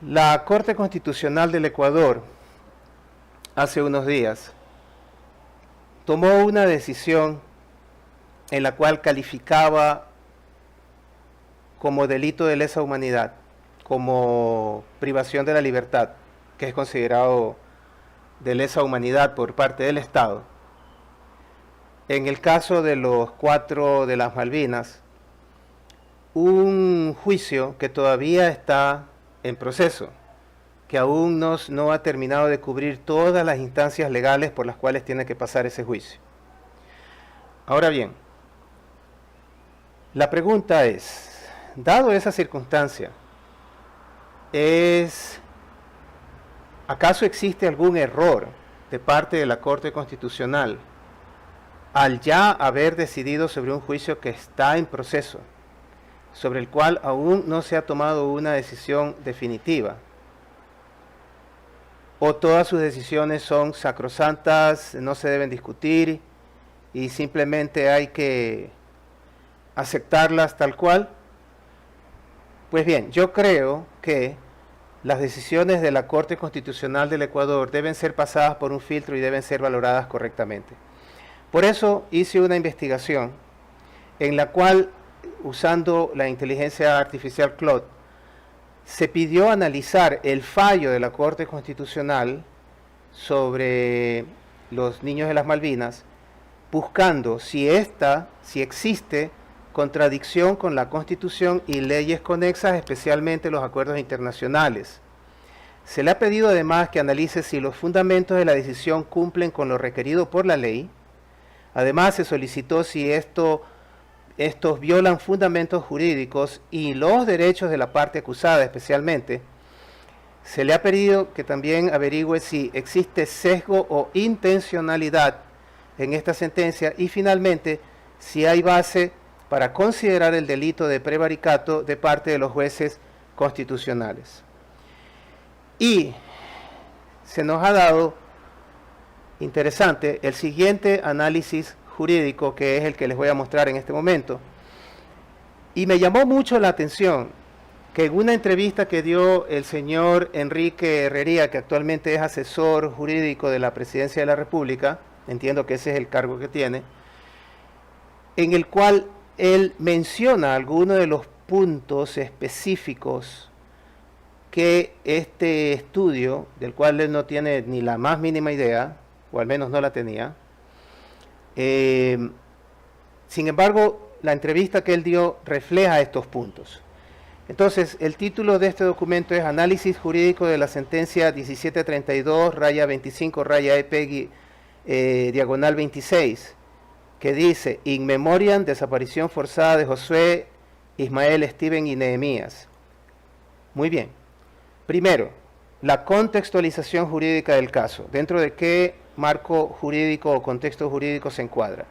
La Corte Constitucional del Ecuador, hace unos días, tomó una decisión en la cual calificaba como delito de lesa humanidad, como privación de la libertad, que es considerado de lesa humanidad por parte del Estado. En el caso de los 4 de las Malvinas, un juicio que todavía está en proceso, que aún no ha terminado de cubrir todas las instancias legales por las cuales tiene que pasar ese juicio. Ahora bien, la pregunta es, dado esa circunstancia, ¿acaso existe algún error de parte de la Corte Constitucional al ya haber decidido sobre un juicio que está en proceso, sobre el cual aún no se ha tomado una decisión definitiva? ¿O todas sus decisiones son sacrosantas, no se deben discutir y simplemente hay que aceptarlas tal cual? Pues bien, yo creo que las decisiones de la Corte Constitucional del Ecuador deben ser pasadas por un filtro y deben ser valoradas correctamente. Por eso hice una investigación en la cual, usando la inteligencia artificial Claude, se pidió analizar el fallo de la Corte Constitucional sobre los niños de las Malvinas, buscando si existe contradicción con la Constitución y leyes conexas, especialmente los acuerdos internacionales. Se le ha pedido además que analice si los fundamentos de la decisión cumplen con lo requerido por la ley. Además, se solicitó si estos violan fundamentos jurídicos y los derechos de la parte acusada especialmente. Se le ha pedido que también averigüe si existe sesgo o intencionalidad en esta sentencia y finalmente si hay base para considerar el delito de prevaricato de parte de los jueces constitucionales. Y se nos ha dado, interesante, el siguiente análisis jurídico, que es el que les voy a mostrar en este momento. Y me llamó mucho la atención que en una entrevista que dio el señor Enrique Herrería, que actualmente es asesor jurídico de la Presidencia de la República, entiendo que ese es el cargo que tiene, en el cual él menciona algunos de los puntos específicos que este estudio, del cual él no tiene ni la más mínima idea, o al menos no la tenía. Sin embargo, la entrevista que él dio refleja estos puntos. Entonces, el título de este documento es Análisis Jurídico de la Sentencia 1732-25-EP diagonal 26, que dice, In memoriam, desaparición forzada de Josué, Ismael, Steven y Nehemías. Muy bien. Primero, la contextualización jurídica del caso. ¿Dentro de qué marco jurídico o contexto jurídico se encuadra?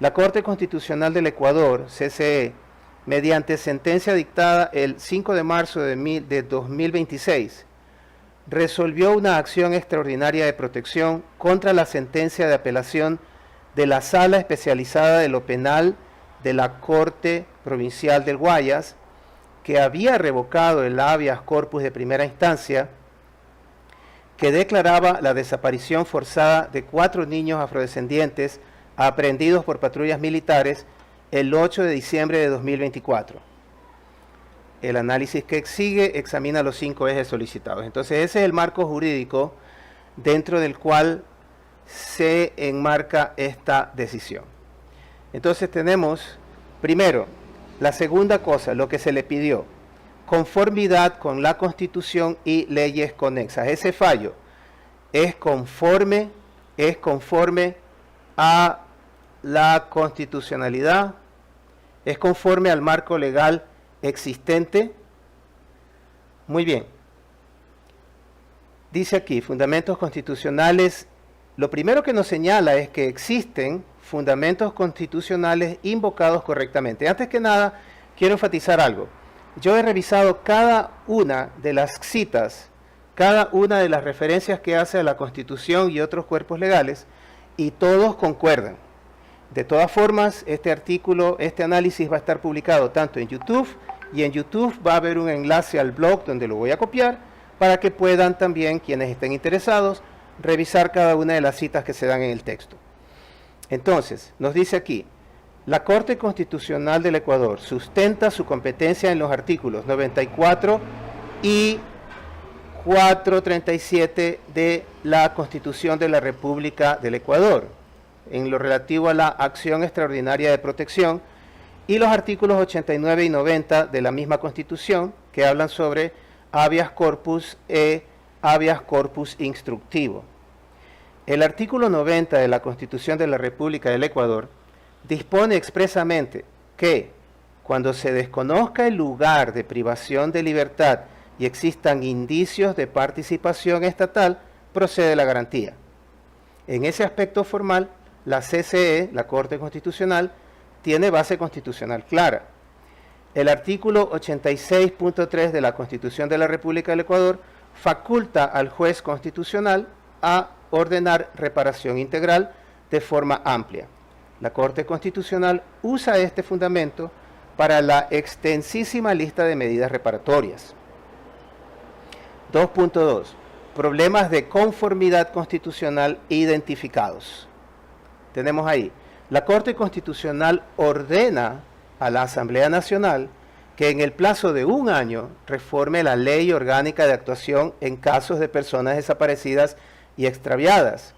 La Corte Constitucional del Ecuador, CCE, mediante sentencia dictada el 5 de marzo de 2026, resolvió una acción extraordinaria de protección contra la sentencia de apelación de la Sala Especializada de lo Penal de la Corte Provincial del Guayas, que había revocado el habeas corpus de primera instancia, que declaraba la desaparición forzada de 4 niños afrodescendientes aprehendidos por patrullas militares el 8 de diciembre de 2024. El análisis que sigue examina los 5 ejes solicitados. Entonces, ese es el marco jurídico dentro del cual se enmarca esta decisión. Entonces tenemos, primero, la segunda cosa, lo que se le pidió, conformidad con la Constitución y leyes conexas. Ese fallo es conforme a la constitucionalidad, es conforme al marco legal existente. Muy bien. Dice aquí, fundamentos constitucionales. Lo primero que nos señala es que existen fundamentos constitucionales invocados correctamente. Antes que nada, quiero enfatizar algo. Yo he revisado cada una de las citas, cada una de las referencias que hace a la Constitución y otros cuerpos legales, y todos concuerdan. De todas formas, este artículo, este análisis va a estar publicado tanto en YouTube, y en YouTube va a haber un enlace al blog donde lo voy a copiar, para que puedan también, quienes estén interesados, revisar cada una de las citas que se dan en el texto. Entonces, nos dice aquí, la Corte Constitucional del Ecuador sustenta su competencia en los artículos 94 y 437 de la Constitución de la República del Ecuador, en lo relativo a la acción extraordinaria de protección, y los artículos 89 y 90 de la misma Constitución, que hablan sobre habeas corpus e habeas corpus instructivo. El artículo 90 de la Constitución de la República del Ecuador dispone expresamente que cuando se desconozca el lugar de privación de libertad y existan indicios de participación estatal, procede la garantía. En ese aspecto formal, la CCE, la Corte Constitucional, tiene base constitucional clara. El artículo 86.3 de la Constitución de la República del Ecuador faculta al juez constitucional a ordenar reparación integral de forma amplia. La Corte Constitucional usa este fundamento para la extensísima lista de medidas reparatorias. 2.2. Problemas de conformidad constitucional identificados. Tenemos ahí, la Corte Constitucional ordena a la Asamblea Nacional que en el plazo de 1 año reforme la Ley Orgánica de Actuación en casos de personas desaparecidas y extraviadas,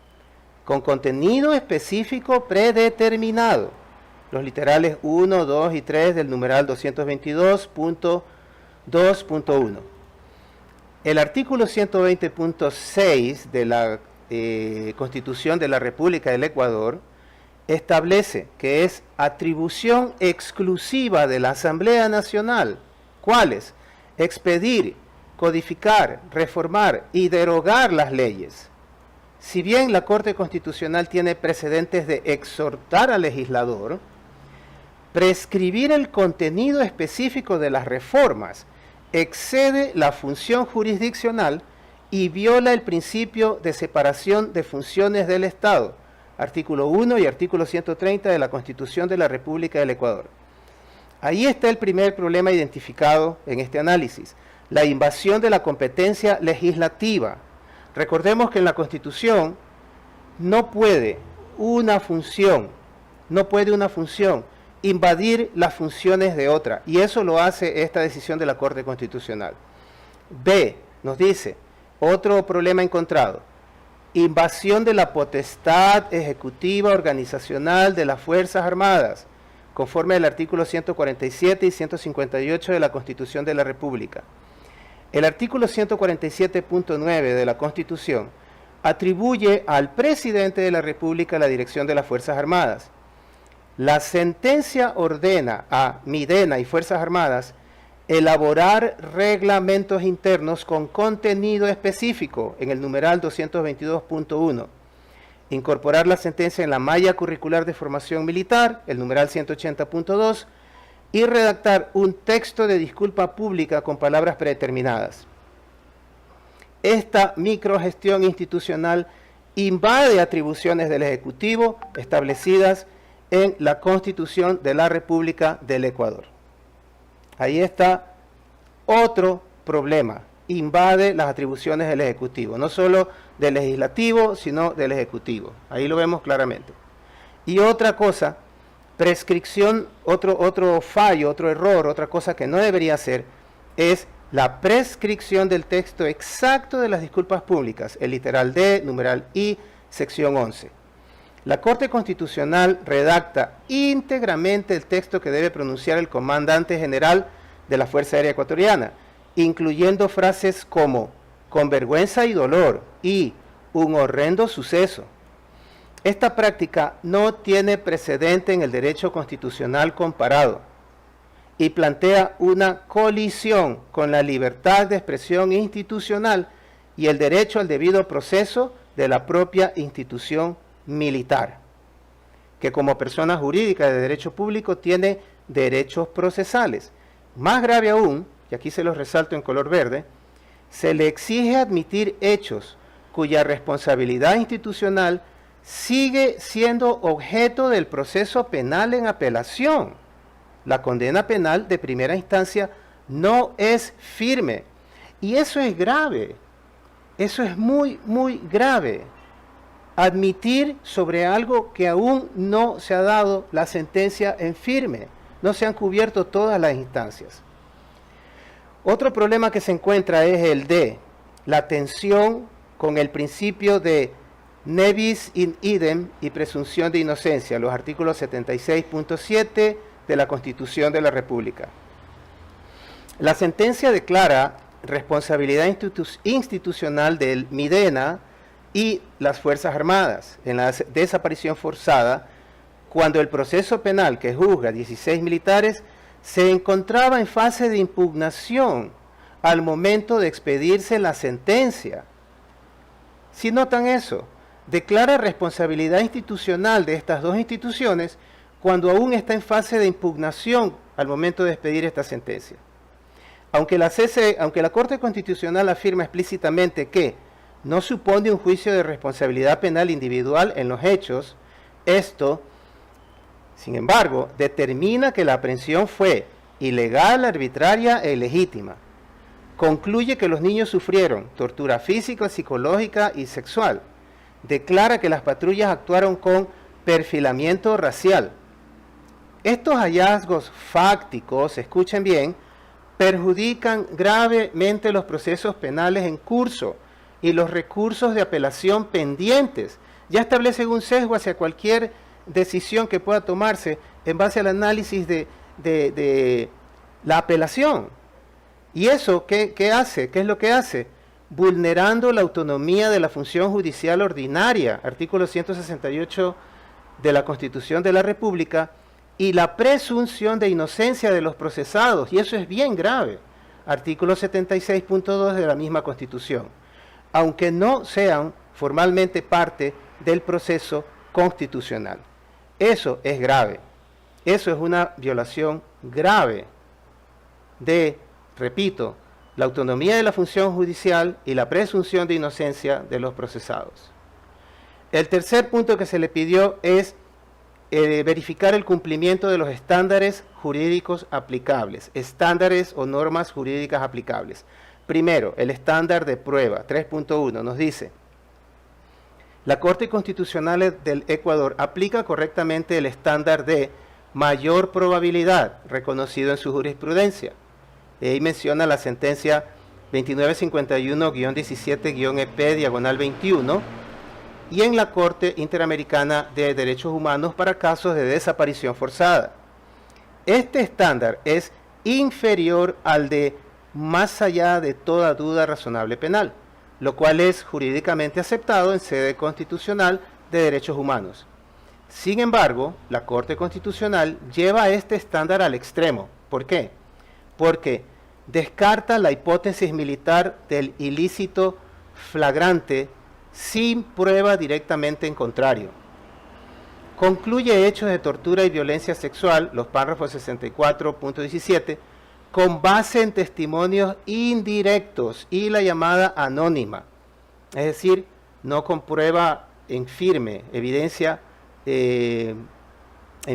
con contenido específico predeterminado, los literales 1, 2 y 3 del numeral 222.2.1. El artículo 120.6 de la Constitución de la República del Ecuador establece que es atribución exclusiva de la Asamblea Nacional, ¿cuáles? Expedir, codificar, reformar y derogar las leyes. Si bien la Corte Constitucional tiene precedentes de exhortar al legislador, prescribir el contenido específico de las reformas excede la función jurisdiccional y viola el principio de separación de funciones del Estado, artículo 1 y artículo 130 de la Constitución de la República del Ecuador. Ahí está el primer problema identificado en este análisis, la invasión de la competencia legislativa. Recordemos que en la Constitución no puede una función invadir las funciones de otra, y eso lo hace esta decisión de la Corte Constitucional. B, nos dice, otro problema encontrado, invasión de la potestad ejecutiva organizacional de las Fuerzas Armadas, conforme al artículo 147 y 158 de la Constitución de la República. El artículo 147.9 de la Constitución atribuye al presidente de la República la dirección de las Fuerzas Armadas. La sentencia ordena a Midena y Fuerzas Armadas elaborar reglamentos internos con contenido específico en el numeral 222.1, incorporar la sentencia en la malla curricular de formación militar, el numeral 180.2, y redactar un texto de disculpa pública con palabras predeterminadas. Esta microgestión institucional invade atribuciones del Ejecutivo establecidas en la Constitución de la República del Ecuador. Ahí está otro problema, invade las atribuciones del Ejecutivo, no solo del Legislativo, sino del Ejecutivo. Ahí lo vemos claramente. Y otra cosa, prescripción, otro fallo, otro error, otra cosa que no debería ser, es la prescripción del texto exacto de las disculpas públicas, el literal D, numeral I, sección 11. La Corte Constitucional redacta íntegramente el texto que debe pronunciar el comandante general de la Fuerza Aérea Ecuatoriana, incluyendo frases como con vergüenza y dolor y un horrendo suceso. Esta práctica no tiene precedente en el derecho constitucional comparado y plantea una colisión con la libertad de expresión institucional y el derecho al debido proceso de la propia institución militar, que como persona jurídica de derecho público tiene derechos procesales. Más grave aún, y aquí se los resalto en color verde, se le exige admitir hechos cuya responsabilidad institucional sigue siendo objeto del proceso penal en apelación. La condena penal de primera instancia no es firme Y eso es grave, eso es muy, muy grave. Admitir sobre algo que aún no se ha dado la sentencia en firme, no se han cubierto todas las instancias. Otro problema que se encuentra es el de la tensión con el principio de ne bis in idem y presunción de inocencia, los artículos 76.7 de la Constitución de la República. La sentencia declara responsabilidad institucional del Midena y las Fuerzas Armadas en la desaparición forzada cuando el proceso penal que juzga 16 militares se encontraba en fase de impugnación al momento de expedirse la sentencia. Si notan eso, declara responsabilidad institucional de estas dos instituciones cuando aún está en fase de impugnación al momento de expedir esta sentencia. Aunque la Corte Constitucional afirma explícitamente que no supone un juicio de responsabilidad penal individual en los hechos, esto, sin embargo, determina que la aprehensión fue ilegal, arbitraria e ilegítima. Concluye que los niños sufrieron tortura física, psicológica y sexual. Declara que las patrullas actuaron con perfilamiento racial. Estos hallazgos fácticos, escuchen bien, perjudican gravemente los procesos penales en curso y los recursos de apelación pendientes. Ya establecen un sesgo hacia cualquier decisión que pueda tomarse en base al análisis de la apelación. ¿Y eso qué hace? ¿Qué es lo que hace? Vulnerando la autonomía de la función judicial ordinaria, artículo 168 de la Constitución de la República, y la presunción de inocencia de los procesados, y eso es bien grave, artículo 76.2 de la misma Constitución, aunque no sean formalmente parte del proceso constitucional. Eso es grave, eso es una violación grave de, repito, la autonomía de la función judicial y la presunción de inocencia de los procesados. El tercer punto que se le pidió es verificar el cumplimiento de los estándares jurídicos aplicables, estándares o normas jurídicas aplicables. Primero, el estándar de prueba, 3.1, nos dice: la Corte Constitucional del Ecuador aplica correctamente el estándar de mayor probabilidad reconocido en su jurisprudencia. Y ahí menciona la sentencia 2951-17-EP/21, y en la Corte Interamericana de Derechos Humanos para casos de desaparición forzada. Este estándar es inferior al de más allá de toda duda razonable penal, lo cual es jurídicamente aceptado en sede constitucional de derechos humanos. Sin embargo, la Corte Constitucional lleva este estándar al extremo. ¿Por qué? Porque descarta la hipótesis militar del ilícito flagrante sin prueba directamente en contrario. Concluye hechos de tortura y violencia sexual, los párrafos 64.17, con base en testimonios indirectos y la llamada anónima, es decir, no con prueba en firme, evidencia en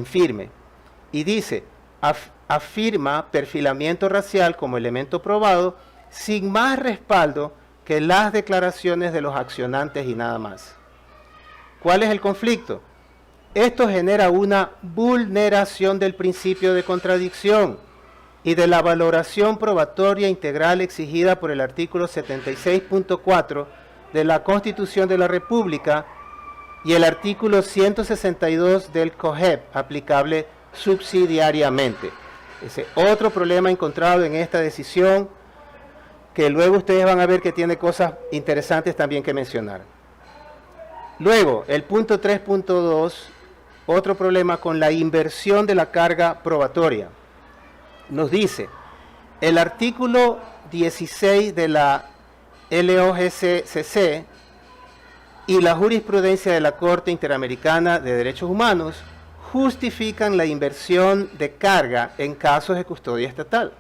firme. Y dice, afirma perfilamiento racial como elemento probado sin más respaldo que las declaraciones de los accionantes y nada más. ¿Cuál es el conflicto? Esto genera una vulneración del principio de contradicción y de la valoración probatoria integral exigida por el artículo 76.4 de la Constitución de la República y el artículo 162 del COGEP, aplicable subsidiariamente. Ese otro problema encontrado en esta decisión, que luego ustedes van a ver que tiene cosas interesantes también que mencionar. Luego, el punto 3.2, otro problema con la inversión de la carga probatoria. Nos dice, el artículo 16 de la LOGCC y la jurisprudencia de la Corte Interamericana de Derechos Humanos justifican la inversión de carga en casos de custodia estatal.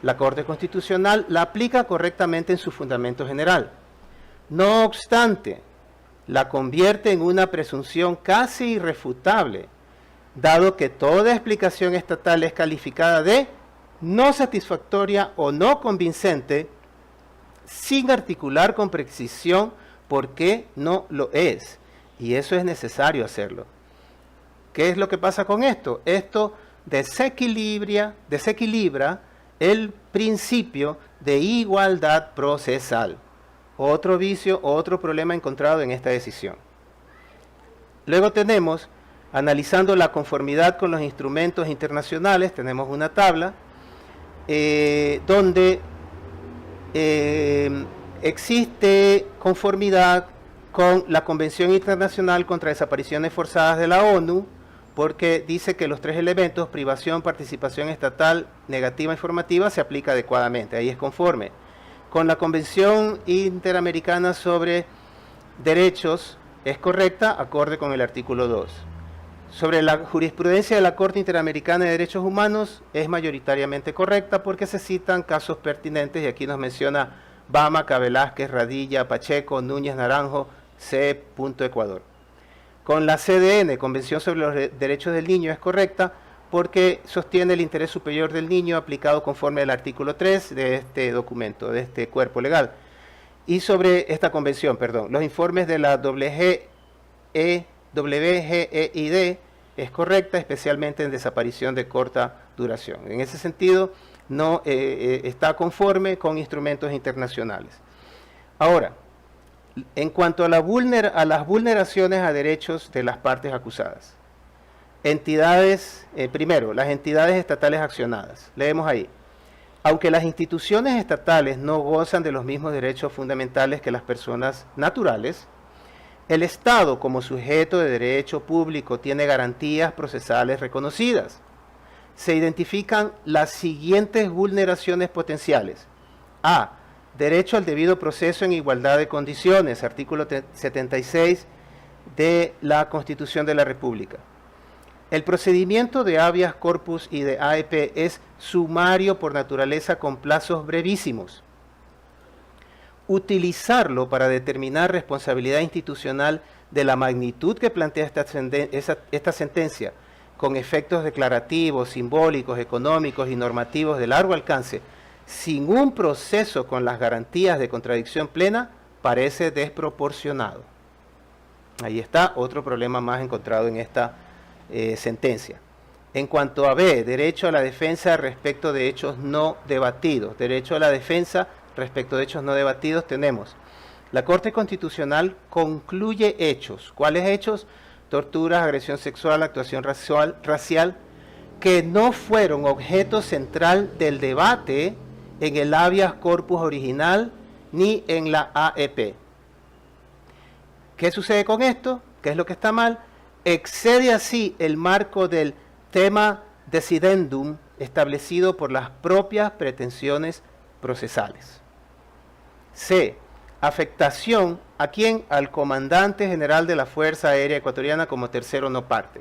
La Corte Constitucional la aplica correctamente en su fundamento general. No obstante, la convierte en una presunción casi irrefutable, dado que toda explicación estatal es calificada de no satisfactoria o no convincente sin articular con precisión por qué no lo es. Y eso es necesario hacerlo. ¿Qué es lo que pasa con esto? Esto desequilibra el principio de igualdad procesal. Otro vicio, otro problema encontrado en esta decisión. Luego tenemos, analizando la conformidad con los instrumentos internacionales, tenemos una tabla donde existe conformidad con la Convención Internacional contra Desapariciones Forzadas de la ONU, porque dice que los 3 elementos, privación, participación estatal, negativa, informativa, se aplica adecuadamente, ahí es conforme. Con la Convención Interamericana sobre Derechos es correcta, acorde con el artículo 2. Sobre la jurisprudencia de la Corte Interamericana de Derechos Humanos es mayoritariamente correcta porque se citan casos pertinentes y aquí nos menciona Bamaca, Velázquez, Radilla, Pacheco, Núñez, Naranjo, C. Ecuador. Con la CDN, Convención sobre los Derechos del Niño, es correcta porque sostiene el interés superior del niño aplicado conforme al artículo 3 de este documento, de este cuerpo legal. Y sobre esta convención, los informes de la WGEID es correcta, especialmente en desaparición de corta duración. En ese sentido, no está conforme con instrumentos internacionales. Ahora, en cuanto a las vulneraciones a derechos de las partes acusadas, primero, las entidades estatales accionadas. Leemos ahí. Aunque las instituciones estatales no gozan de los mismos derechos fundamentales que las personas naturales, el Estado como sujeto de derecho público tiene garantías procesales reconocidas. Se identifican las siguientes vulneraciones potenciales. A. Derecho al debido proceso en igualdad de condiciones, artículo 76 de la Constitución de la República. El procedimiento de habeas corpus y de AEP es sumario por naturaleza con plazos brevísimos. Utilizarlo para determinar responsabilidad institucional de la magnitud que plantea esta sentencia, con efectos declarativos, simbólicos, económicos y normativos de largo alcance, sin un proceso con las garantías de contradicción plena, parece desproporcionado. Ahí está otro problema más encontrado en esta sentencia. En cuanto a B, derecho a la defensa respecto de hechos no debatidos. Derecho a la defensa respecto de hechos no debatidos tenemos. La Corte Constitucional concluye hechos. ¿Cuáles hechos? Torturas, agresión sexual, actuación racial, que no fueron objeto central del debate en el habeas corpus original ni en la AEP. ¿Qué sucede con esto? ¿Qué es lo que está mal? Excede así el marco del tema decidendum establecido por las propias pretensiones procesales. C. Afectación a quién? Al comandante general de la Fuerza Aérea Ecuatoriana como tercero no parte.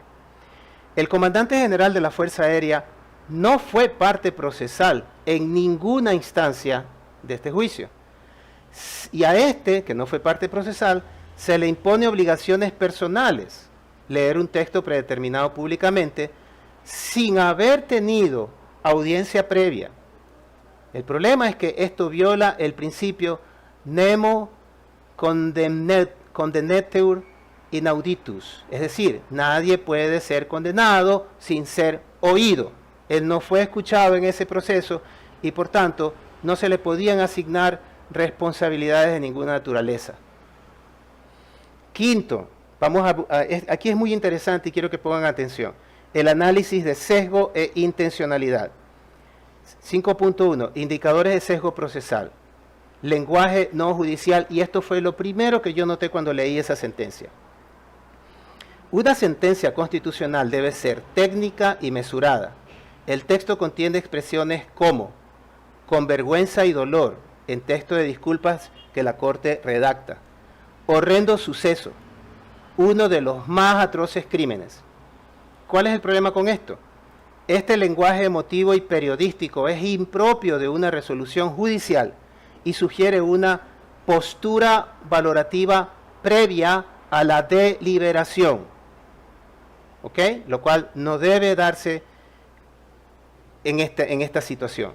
El comandante general de la Fuerza Aérea no fue parte procesal en ninguna instancia de este juicio. Y a este, que no fue parte procesal, se le impone obligaciones personales, leer un texto predeterminado públicamente, sin haber tenido audiencia previa. El problema es que esto viola el principio nemo condenetur inauditus, es decir, nadie puede ser condenado sin ser oído. Él no fue escuchado en ese proceso y por tanto no se le podían asignar responsabilidades de ninguna naturaleza. Quinto, aquí es muy interesante y quiero que pongan atención, el análisis de sesgo e intencionalidad. 5.1, indicadores de sesgo procesal, lenguaje no judicial, y esto fue lo primero que yo noté cuando leí esa sentencia. Una sentencia constitucional debe ser técnica y mesurada. El texto contiene expresiones como con vergüenza y dolor, en texto de disculpas que la Corte redacta. Horrendo suceso, uno de los más atroces crímenes. ¿Cuál es el problema con esto? Este lenguaje emotivo y periodístico es impropio de una resolución judicial y sugiere una postura valorativa previa a la deliberación, ¿ok? Lo cual no debe darse en esta situación.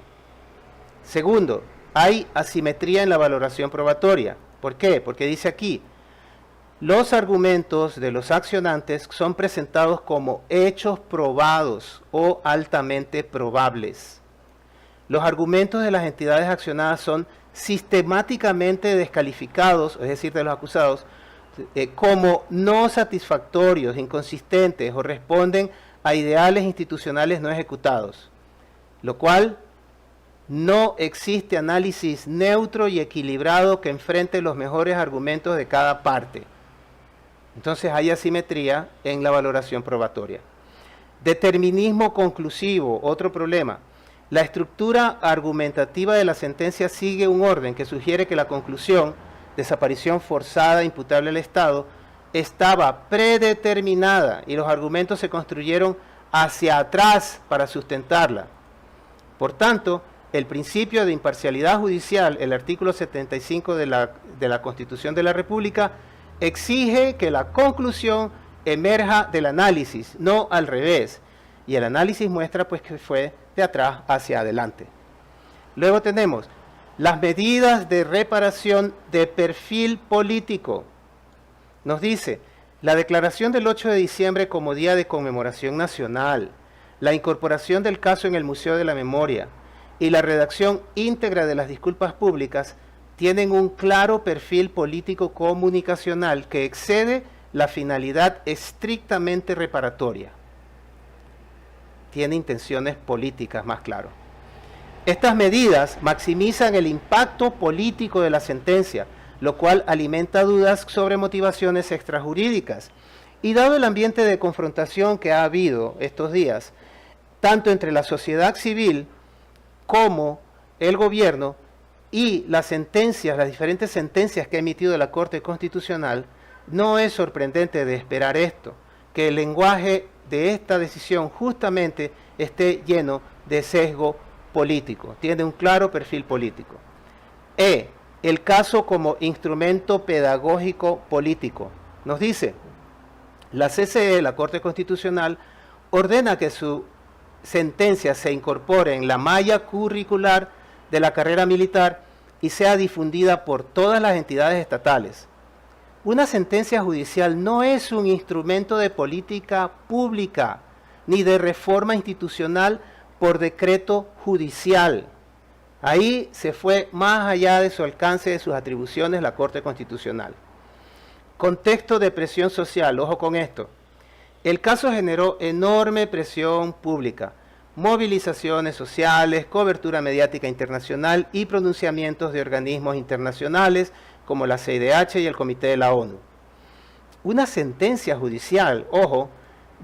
Segundo, hay asimetría en la valoración probatoria. ¿Por qué? Porque dice aquí, los argumentos de los accionantes son presentados como hechos probados o altamente probables. Los argumentos de las entidades accionadas son sistemáticamente descalificados, es decir, de los acusados, como no satisfactorios, inconsistentes o responden a ideales institucionales no ejecutados, lo cual no existe análisis neutro y equilibrado que enfrente los mejores argumentos de cada parte. Entonces hay asimetría en la valoración probatoria. Determinismo conclusivo, otro problema. La estructura argumentativa de la sentencia sigue un orden que sugiere que la conclusión, desaparición forzada imputable al Estado, estaba predeterminada y los argumentos se construyeron hacia atrás para sustentarla. Por tanto, el principio de imparcialidad judicial, el artículo 75 de la Constitución de la República, exige que la conclusión emerja del análisis, no al revés. Y el análisis muestra pues que fue de atrás hacia adelante. Luego tenemos las medidas de reparación de perfil político. Nos dice, la declaración del 8 de diciembre como Día de Conmemoración Nacional, la incorporación del caso en el Museo de la Memoria y la redacción íntegra de las disculpas públicas tienen un claro perfil político comunicacional que excede la finalidad estrictamente reparatoria. Tiene intenciones políticas, más claro. Estas medidas maximizan el impacto político de la sentencia, lo cual alimenta dudas sobre motivaciones extrajurídicas. Y dado el ambiente de confrontación que ha habido estos días, tanto entre la sociedad civil como el gobierno y las sentencias, las diferentes sentencias que ha emitido la Corte Constitucional, no es sorprendente de esperar esto, que el lenguaje de esta decisión justamente esté lleno de sesgo político, tiene un claro perfil político. El caso como instrumento pedagógico político. Nos dice, la CCE, la Corte Constitucional, ordena que su sentencia se incorpore en la malla curricular de la carrera militar y sea difundida por todas las entidades estatales. Una sentencia judicial no es un instrumento de política pública ni de reforma institucional por decreto judicial. Ahí se fue más allá de su alcance, de sus atribuciones, la Corte Constitucional. Contexto de presión social, ojo con esto. El caso generó enorme presión pública, movilizaciones sociales, cobertura mediática internacional y pronunciamientos de organismos internacionales como la CIDH y el Comité de la ONU. Una sentencia judicial, ojo,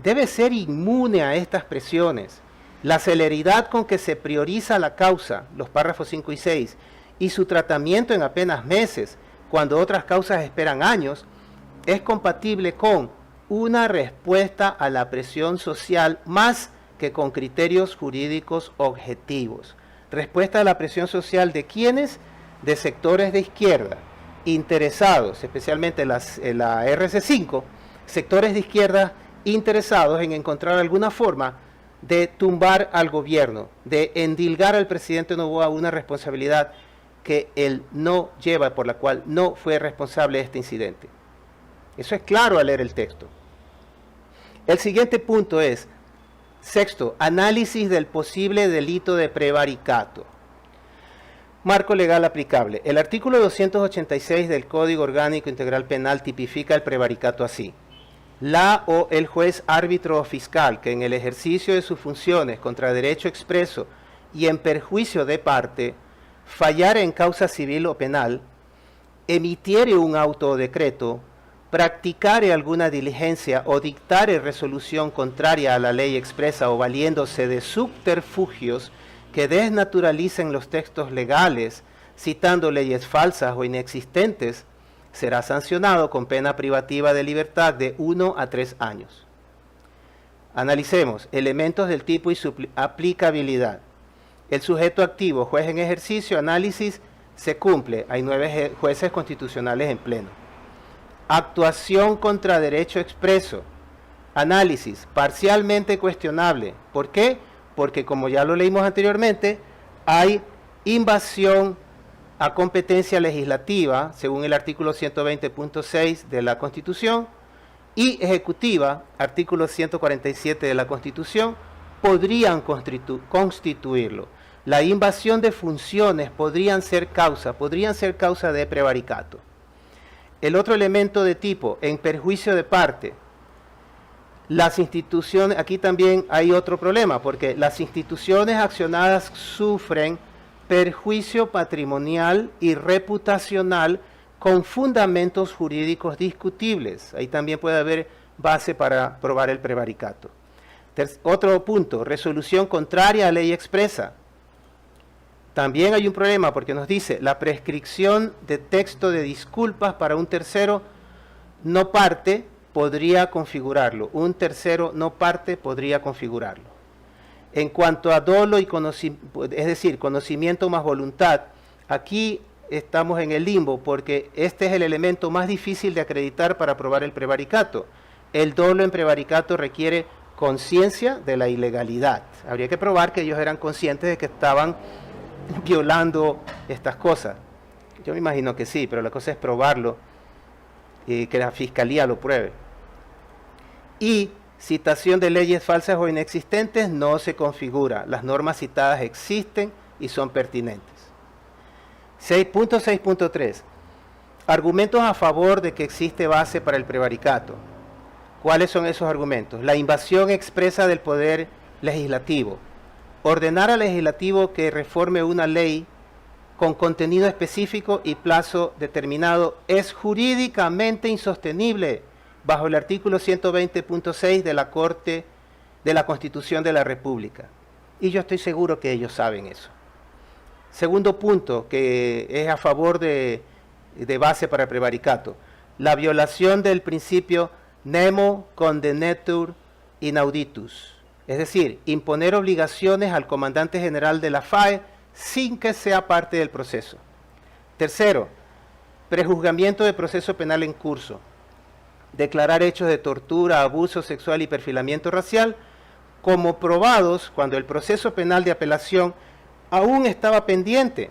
debe ser inmune a estas presiones. La celeridad con que se prioriza la causa, los párrafos 5 y 6, y su tratamiento en apenas meses, cuando otras causas esperan años, es compatible con una respuesta a la presión social más que con criterios jurídicos objetivos. Respuesta a la presión social de quienes, de sectores de izquierda, interesados, especialmente la RC5, sectores de izquierda interesados en encontrar alguna forma de tumbar al gobierno, de endilgar al presidente Noboa una responsabilidad que él no lleva, por la cual no fue responsable de este incidente. Eso es claro al leer el texto. El siguiente punto es, sexto, análisis del posible delito de prevaricato. Marco legal aplicable. El artículo 286 del Código Orgánico Integral Penal tipifica el prevaricato así. La o el juez árbitro o fiscal que en el ejercicio de sus funciones contra derecho expreso y en perjuicio de parte fallare en causa civil o penal, emitiere un auto o decreto, practicare alguna diligencia o dictare resolución contraria a la ley expresa o valiéndose de subterfugios que desnaturalicen los textos legales, citando leyes falsas o inexistentes, será sancionado con pena privativa de libertad de 1 a 3 años. Analicemos elementos del tipo y su aplicabilidad. El sujeto activo, juez en ejercicio, análisis, se cumple. Hay 9 jueces constitucionales en pleno. Actuación contra derecho expreso. Análisis, parcialmente cuestionable. ¿Por qué? Porque como ya lo leímos anteriormente, hay invasión a competencia legislativa, según el artículo 120.6 de la Constitución, y ejecutiva, artículo 147 de la Constitución, podrían constituirlo. La invasión de funciones podrían ser causa de prevaricato. El otro elemento de tipo, en perjuicio de parte, las instituciones, aquí también hay otro problema, porque las instituciones accionadas sufren perjuicio patrimonial y reputacional con fundamentos jurídicos discutibles. Ahí también puede haber base para probar el prevaricato. Otro punto, resolución contraria a ley expresa. También hay un problema porque nos dice la prescripción de texto de disculpas para un tercero no parte podría configurarlo. Un tercero no parte podría configurarlo. En cuanto a dolo y conocimiento, es decir, conocimiento más voluntad, aquí estamos en el limbo porque este es el elemento más difícil de acreditar para probar el prevaricato. El dolo en prevaricato requiere conciencia de la ilegalidad. Habría que probar que ellos eran conscientes de que estaban violando estas cosas. Yo me imagino que sí, pero la cosa es probarlo y que la fiscalía lo pruebe. Y citación de leyes falsas o inexistentes no se configura. Las normas citadas existen y son pertinentes. 6.6.3. Argumentos a favor de que existe base para el prevaricato. ¿Cuáles son esos argumentos? La invasión expresa del poder legislativo. Ordenar al legislativo que reforme una ley con contenido específico y plazo determinado es jurídicamente insostenible bajo el artículo 120.6 de la Constitución de la República. Y yo estoy seguro que ellos saben eso. Segundo punto, que es a favor de base para el prevaricato. La violación del principio nemo condenetur inauditus. Es decir, imponer obligaciones al comandante general de la FAE sin que sea parte del proceso. Tercero, prejuzgamiento de proceso penal en curso. Declarar hechos de tortura, abuso sexual y perfilamiento racial como probados cuando el proceso penal de apelación aún estaba pendiente,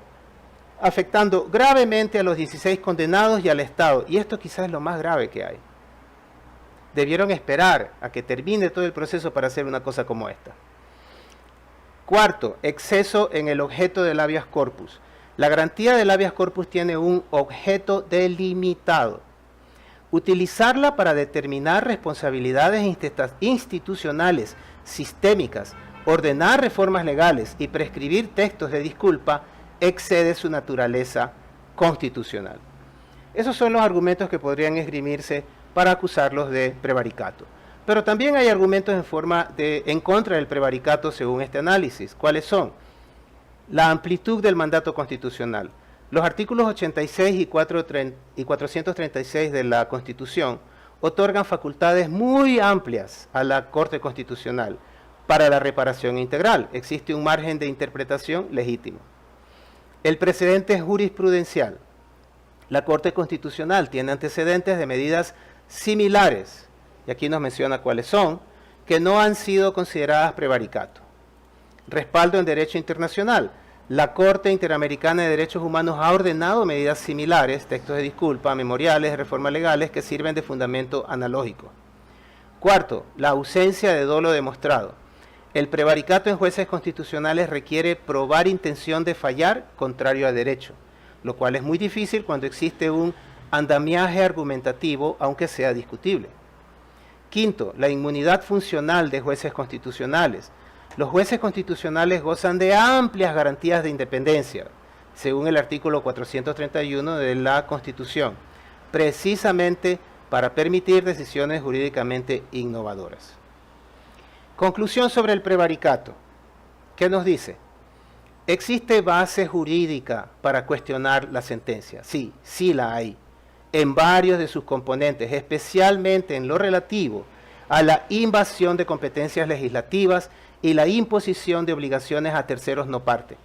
afectando gravemente a los 16 condenados y al Estado. Y esto quizás es lo más grave que hay. Debieron esperar a que termine todo el proceso para hacer una cosa como esta. Cuarto, exceso en el objeto del habeas corpus. La garantía del habeas corpus tiene un objeto delimitado. Utilizarla para determinar responsabilidades institucionales, sistémicas, ordenar reformas legales y prescribir textos de disculpa excede su naturaleza constitucional. Esos son los argumentos que podrían esgrimirse para acusarlos de prevaricato. Pero también hay argumentos en contra del prevaricato según este análisis. ¿Cuáles son? La amplitud del mandato constitucional. Los artículos 86 y 436 de la Constitución otorgan facultades muy amplias a la Corte Constitucional para la reparación integral. Existe un margen de interpretación legítimo. El precedente jurisprudencial. La Corte Constitucional tiene antecedentes de medidas similares, y aquí nos menciona cuáles son, que no han sido consideradas prevaricato. Respaldo en derecho internacional. La Corte Interamericana de Derechos Humanos ha ordenado medidas similares, textos de disculpa, memoriales, reformas legales que sirven de fundamento analógico. Cuarto, la ausencia de dolo demostrado. El prevaricato en jueces constitucionales requiere probar intención de fallar contrario a derecho, lo cual es muy difícil cuando existe un andamiaje argumentativo, aunque sea discutible. Quinto, la inmunidad funcional de jueces constitucionales. Los jueces constitucionales gozan de amplias garantías de independencia, según el artículo 431 de la Constitución, precisamente para permitir decisiones jurídicamente innovadoras. Conclusión sobre el prevaricato. ¿Qué nos dice? ¿Existe base jurídica para cuestionar la sentencia? Sí, sí la hay, en varios de sus componentes, especialmente en lo relativo a la invasión de competencias legislativas y la imposición de obligaciones a terceros no parte.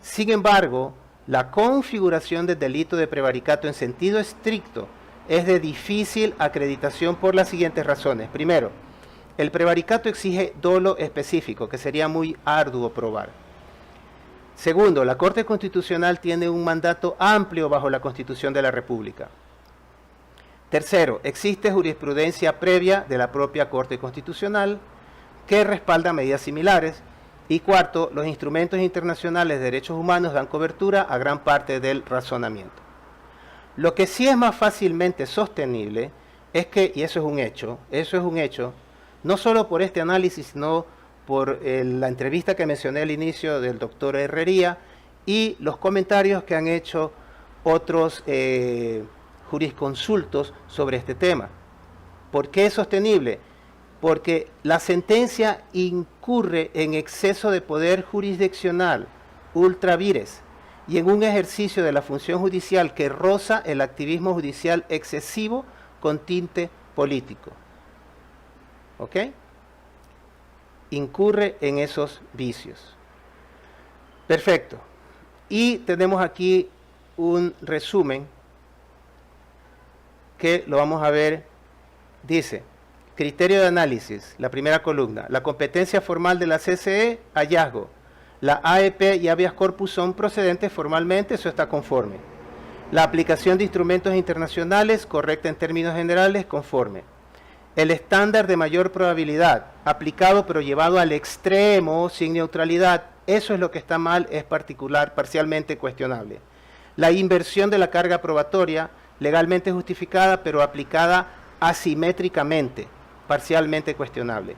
Sin embargo, la configuración del delito de prevaricato en sentido estricto es de difícil acreditación por las siguientes razones. Primero, el prevaricato exige dolo específico, que sería muy arduo probar. Segundo, la Corte Constitucional tiene un mandato amplio bajo la Constitución de la República. Tercero, existe jurisprudencia previa de la propia Corte Constitucional que respalda medidas similares. Y cuarto, los instrumentos internacionales de derechos humanos dan cobertura a gran parte del razonamiento. Lo que sí es más fácilmente sostenible es que, y eso es un hecho, no solo por este análisis, sino por la entrevista que mencioné al inicio del doctor Herrería y los comentarios que han hecho otros jurisconsultos sobre este tema. ¿Por qué es sostenible? Porque la sentencia incurre en exceso de poder jurisdiccional, ultra vires, y en un ejercicio de la función judicial que roza el activismo judicial excesivo con tinte político. ¿Ok? Incurre en esos vicios. Perfecto. Y tenemos aquí un resumen que lo vamos a ver. Dice, criterio de análisis, la primera columna, la competencia formal de la CCE, hallazgo. La AEP y habeas corpus son procedentes formalmente, eso está conforme. La aplicación de instrumentos internacionales, correcta en términos generales, conforme. El estándar de mayor probabilidad, aplicado pero llevado al extremo, sin neutralidad, eso es lo que está mal, es parcialmente cuestionable. La inversión de la carga probatoria, legalmente justificada pero aplicada asimétricamente, parcialmente cuestionable.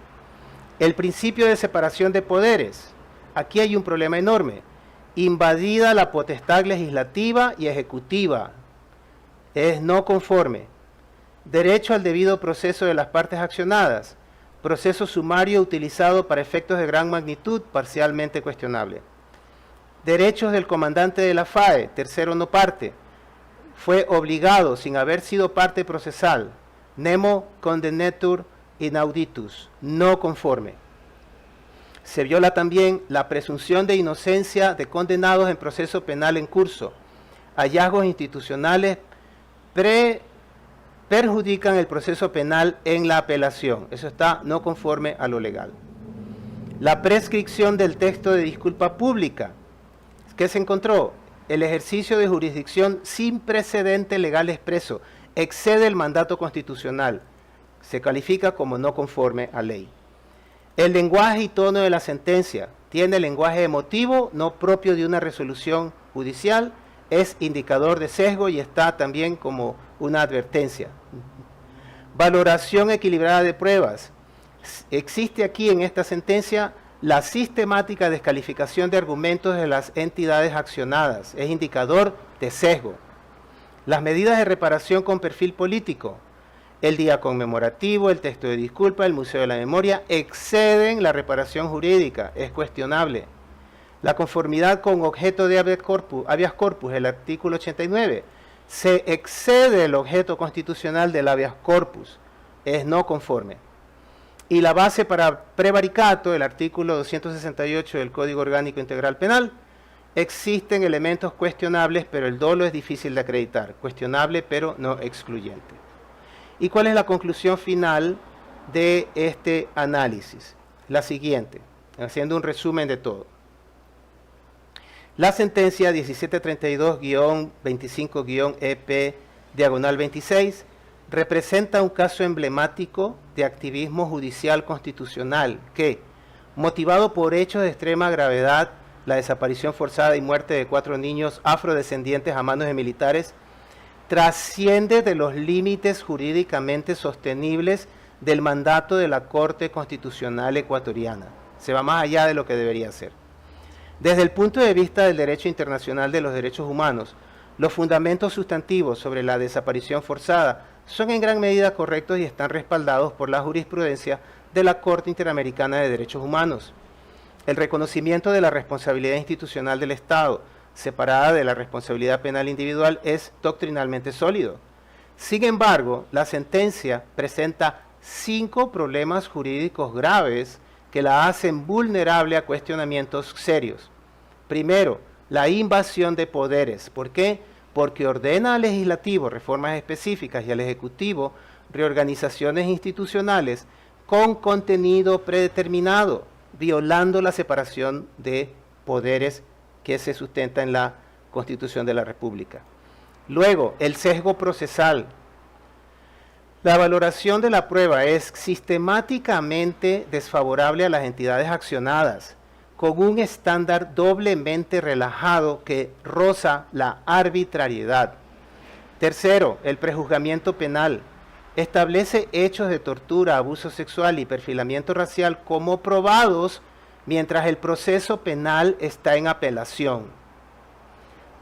El principio de separación de poderes, aquí hay un problema enorme. Invadida la potestad legislativa y ejecutiva, es no conforme. Derecho al debido proceso de las partes accionadas, proceso sumario utilizado para efectos de gran magnitud, parcialmente cuestionable. Derechos del comandante de la FAE, tercero no parte, fue obligado sin haber sido parte procesal, nemo condenetur inauditus, no conforme. Se viola también la presunción de inocencia de condenados en proceso penal en curso. Hallazgos institucionales perjudican el proceso penal en la apelación. Eso está no conforme a lo legal. La prescripción del texto de disculpa pública. ¿Qué se encontró? El ejercicio de jurisdicción sin precedente legal expreso excede el mandato constitucional. Se califica como no conforme a ley. El lenguaje y tono de la sentencia tiene lenguaje emotivo, no propio de una resolución judicial, es indicador de sesgo y está también como una advertencia. Valoración equilibrada de pruebas. Existe aquí en esta sentencia la sistemática descalificación de argumentos de las entidades accionadas, es indicador de sesgo. Las medidas de reparación con perfil político, el día conmemorativo, el texto de disculpa, el Museo de la Memoria, exceden la reparación jurídica, es cuestionable. La conformidad con objeto de habeas corpus, el artículo 89, se excede el objeto constitucional del habeas corpus, es no conforme. Y la base para prevaricato, el artículo 268 del Código Orgánico Integral Penal, existen elementos cuestionables, pero el dolo es difícil de acreditar, cuestionable pero no excluyente. ¿Y cuál es la conclusión final de este análisis? La siguiente, haciendo un resumen de todo. La sentencia 1732-25-EP/26 representa un caso emblemático de activismo judicial constitucional que, motivado por hechos de extrema gravedad, la desaparición forzada y muerte de 4 niños afrodescendientes a manos de militares, trasciende de los límites jurídicamente sostenibles del mandato de la Corte Constitucional ecuatoriana. Se va más allá de lo que debería ser. Desde el punto de vista del derecho internacional de los derechos humanos, los fundamentos sustantivos sobre la desaparición forzada son en gran medida correctos y están respaldados por la jurisprudencia de la Corte Interamericana de Derechos Humanos. El reconocimiento de la responsabilidad institucional del Estado, separada de la responsabilidad penal individual, es doctrinalmente sólido. Sin embargo, la sentencia presenta 5 problemas jurídicos graves que la hacen vulnerable a cuestionamientos serios. Primero, la invasión de poderes. ¿Por qué? Porque ordena al legislativo reformas específicas y al ejecutivo reorganizaciones institucionales con contenido predeterminado, violando la separación de poderes que se sustenta en la Constitución de la República. Luego, el sesgo procesal. La valoración de la prueba es sistemáticamente desfavorable a las entidades accionadas, con un estándar doblemente relajado que roza la arbitrariedad. Tercero, el prejuzgamiento penal. Establece hechos de tortura, abuso sexual y perfilamiento racial como probados mientras el proceso penal está en apelación.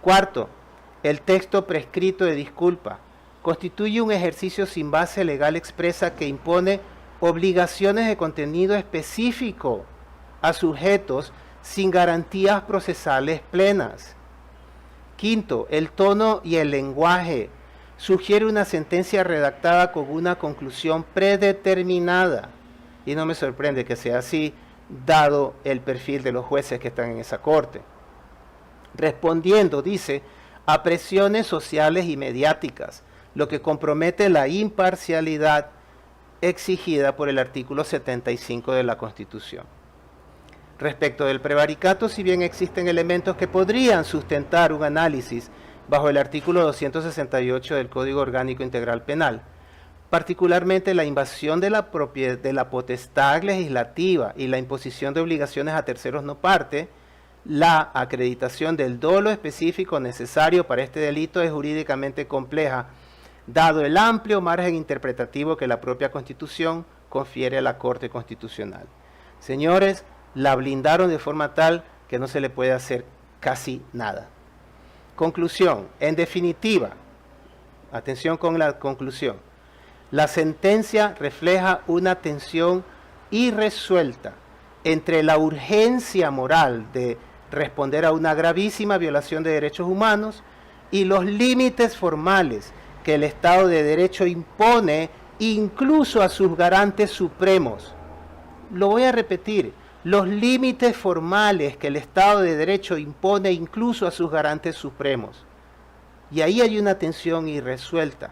Cuarto, el texto prescrito de disculpa. Constituye un ejercicio sin base legal expresa que impone obligaciones de contenido específico a sujetos sin garantías procesales plenas. Quinto, el tono y el lenguaje. Sugiere una sentencia redactada con una conclusión predeterminada. Y no me sorprende que sea así, dado el perfil de los jueces que están en esa corte. Respondiendo, dice, a presiones sociales y mediáticas, lo que compromete la imparcialidad exigida por el artículo 75 de la Constitución. Respecto del prevaricato, si bien existen elementos que podrían sustentar un análisis bajo el artículo 268 del Código Orgánico Integral Penal, particularmente la invasión de la potestad legislativa y la imposición de obligaciones a terceros no parte, la acreditación del dolo específico necesario para este delito es jurídicamente compleja, dado el amplio margen interpretativo que la propia Constitución confiere a la Corte Constitucional. Señores, la blindaron de forma tal que no se le puede hacer casi nada. Conclusión, en definitiva, atención con la conclusión, la sentencia refleja una tensión irresuelta entre la urgencia moral de responder a una gravísima violación de derechos humanos y los límites formales que el Estado de Derecho impone incluso a sus garantes supremos. Lo voy a repetir, los límites formales que el Estado de Derecho impone incluso a sus garantes supremos. Y ahí hay una tensión irresuelta,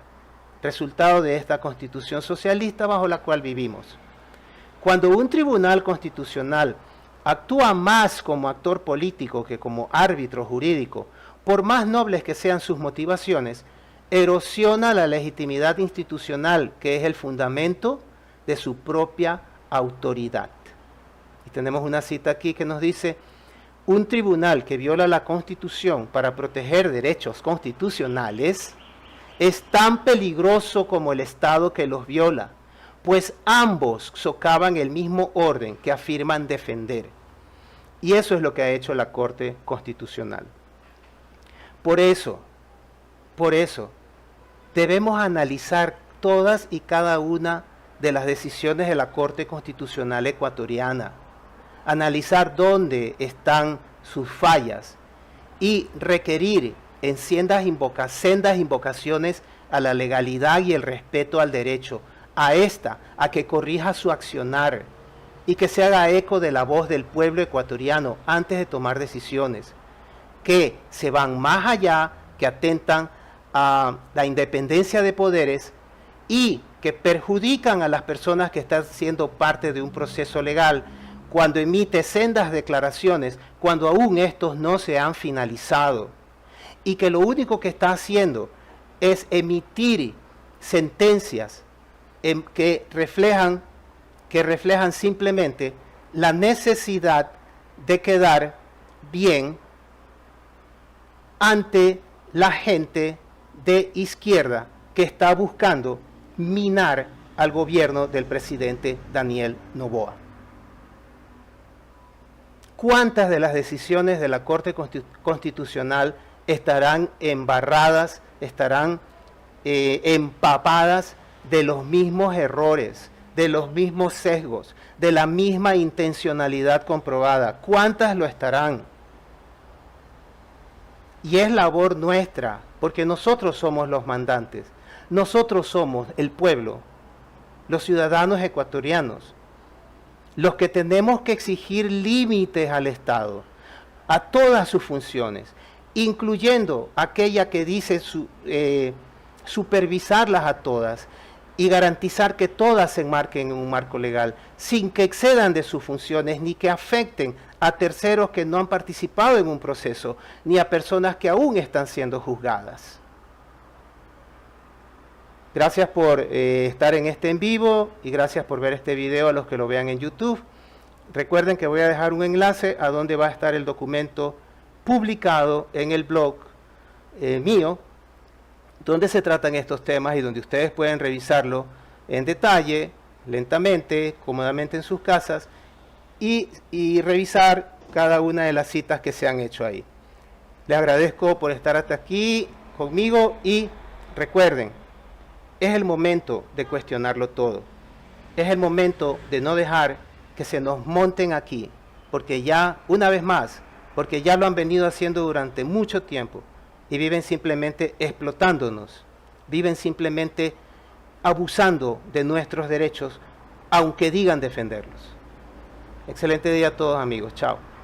resultado de esta Constitución socialista bajo la cual vivimos. Cuando un tribunal constitucional actúa más como actor político que como árbitro jurídico, por más nobles que sean sus motivaciones, erosiona la legitimidad institucional, que es el fundamento de su propia autoridad. Y tenemos una cita aquí que nos dice, un tribunal que viola la Constitución para proteger derechos constitucionales es tan peligroso como el Estado que los viola, pues ambos socavan el mismo orden que afirman defender. Y eso es lo que ha hecho la Corte Constitucional. Por eso, debemos analizar todas y cada una de las decisiones de la Corte Constitucional ecuatoriana, analizar dónde están sus fallas y requerir en sendas invocaciones a la legalidad y el respeto al derecho, a que corrija su accionar y que se haga eco de la voz del pueblo ecuatoriano antes de tomar decisiones que se van más allá, que atentan a la independencia de poderes y que perjudican a las personas que están siendo parte de un proceso legal cuando emite sendas declaraciones, cuando aún estos no se han finalizado, y que lo único que está haciendo es emitir sentencias que reflejan simplemente la necesidad de quedar bien ante la gente de izquierda que está buscando minar al gobierno del presidente Daniel Noboa. ¿Cuántas de las decisiones de la Corte Constitucional estarán embarradas, estarán empapadas de los mismos errores, de los mismos sesgos, de la misma intencionalidad comprobada? ¿Cuántas lo estarán? Y es labor nuestra, porque nosotros somos los mandantes, nosotros somos el pueblo, los ciudadanos ecuatorianos, los que tenemos que exigir límites al Estado, a todas sus funciones, incluyendo aquella que dice supervisarlas a todas y garantizar que todas se enmarquen en un marco legal, sin que excedan de sus funciones ni que afecten a terceros que no han participado en un proceso, ni a personas que aún están siendo juzgadas. Gracias por estar en este en vivo y gracias por ver este video a los que lo vean en YouTube. Recuerden que voy a dejar un enlace a donde va a estar el documento publicado en el blog mío, donde se tratan estos temas y donde ustedes pueden revisarlo en detalle, lentamente, cómodamente en sus casas y revisar cada una de las citas que se han hecho ahí. Les agradezco por estar hasta aquí conmigo y recuerden, es el momento de cuestionarlo todo. Es el momento de no dejar que se nos monten aquí, porque ya, una vez más, porque ya lo han venido haciendo durante mucho tiempo y viven simplemente explotándonos, viven simplemente abusando de nuestros derechos, aunque digan defenderlos. Excelente día a todos, amigos. Chao.